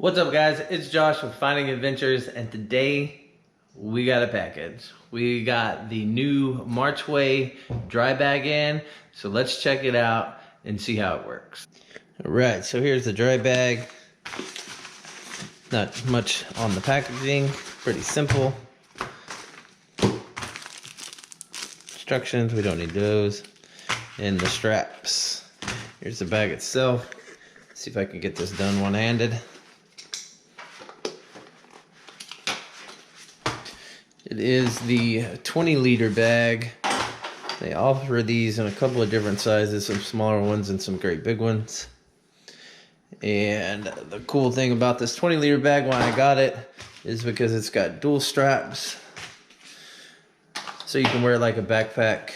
What's up, guys? It's Josh with Finding Adventures, and today we got a package. We got the new MarchWay dry bag in, so let's check it out and see how it works. All right, so here's the dry bag. Not much on the packaging, pretty simple. Instructions, we don't need those. And the straps. Here's the bag itself. Let's see if I can get this done one-handed. It is the 20-liter bag. They offer these in a couple of different sizes, some smaller ones and some great big ones. And the cool thing about this 20-liter bag when I got it is because it's got dual straps. So you can wear it like a backpack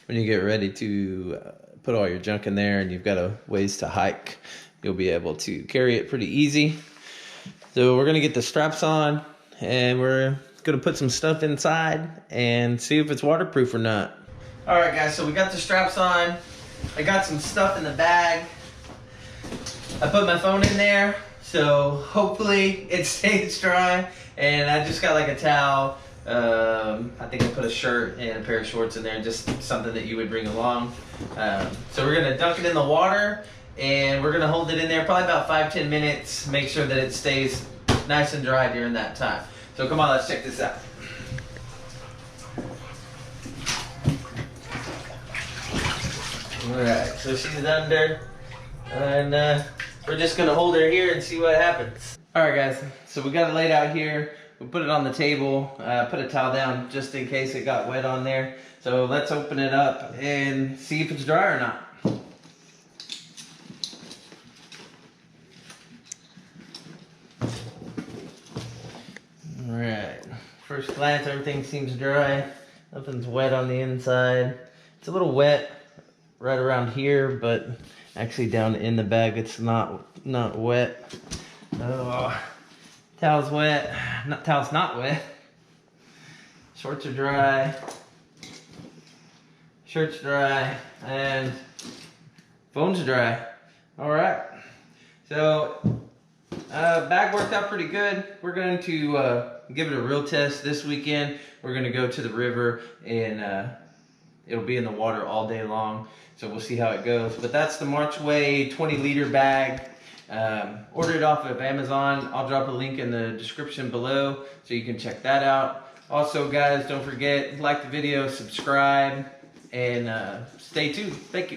when you get ready to put all your junk in there and you've got a ways to hike. You'll be able to carry it pretty easy. So we're gonna get the straps on and we're gonna put some stuff inside and see if it's waterproof or not. All right, guys, so we got the straps on. I got some stuff in the bag. I put my phone in there, so hopefully it stays dry. And I just got like a towel. I think I put a shirt and a pair of shorts in there, just something that you would bring along. So we're gonna dunk it in the water and we're gonna hold it in there probably about 5-10 minutes, make sure that it stays nice and dry during that time. So come on, let's check this out. Alright, so she's under, and we're just gonna hold her here and see what happens. Alright guys, so we got it laid out here. We put it on the table, put a towel down just in case it got wet on there. So let's open it up and see if it's dry or not. Alright, first glance everything seems dry. Nothing's wet on the inside. It's a little wet right around here, but actually down in the bag it's not wet. Oh, towel's wet. Towel's not wet. Shorts are dry. Shirt's dry. And phone's dry. Alright. So bag worked out pretty good. We're going to give it a real test this weekend. We're going to go to the river and it'll be in the water all day long. So we'll see how it goes. But that's the MarchWay 20-liter bag. Ordered it off of Amazon. I'll drop a link in the description below so you can check that out. Also, guys, don't forget, like the video, subscribe, and stay tuned. Thank you.